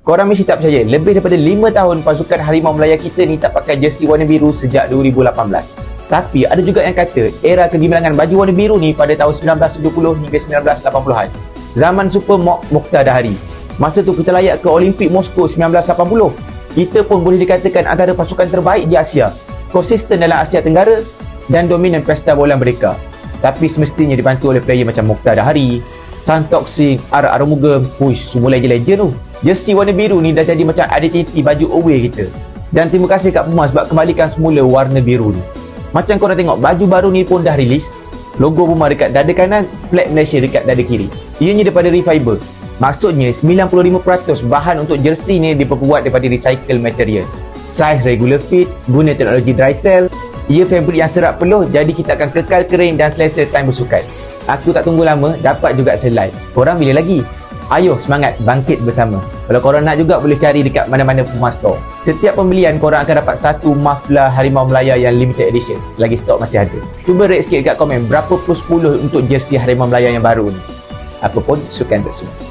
Korang mesti tak percaya, lebih daripada 5 tahun pasukan Harimau Melaya kita ni tak pakai jersey warna biru sejak 2018. Tapi ada juga yang kata era kegemilangan baju warna biru ni pada tahun 1970 hingga 1980-an. Zaman Super Mokhtar Dahari. Masa tu kita layak ke Olimpik Moskow 1980. Kita pun boleh dikatakan antara pasukan terbaik di Asia. Konsisten dalam Asia Tenggara dan dominan pesta bola mereka. Tapi semestinya dibantu oleh player macam Mokhtar Dahari, Santokh Singh, Arumugam. Semua legend tu. Jersey warna biru ni dah jadi macam identiti baju away kita. Dan terima kasih kat Puma sebab kembalikan semula warna biru ni. Macam korang tengok, baju baru ni pun dah rilis. Logo Puma dekat dada kanan, flag Malaysia dekat dada kiri. Ianya daripada refiber. Maksudnya 95% bahan untuk jersey ni diperbuat daripada recycle material. Size regular fit, guna teknologi dry cell. Ia fabric yang serap peluh, jadi kita akan kekal kering dan selesa time bersukan. Aku tak tunggu lama, dapat juga selai. Korang bila lagi? Ayo semangat, bangkit bersama. Kalau korang nak juga boleh cari dekat mana-mana Puma Store. Setiap pembelian korang akan dapat satu muffler Harimau Melaya yang limited edition. Lagi stok masih ada. Cuba rate sikit dekat komen berapa plus 10 untuk jersey Harimau Melaya yang baru ni. Apa pun, sukan untuk semua.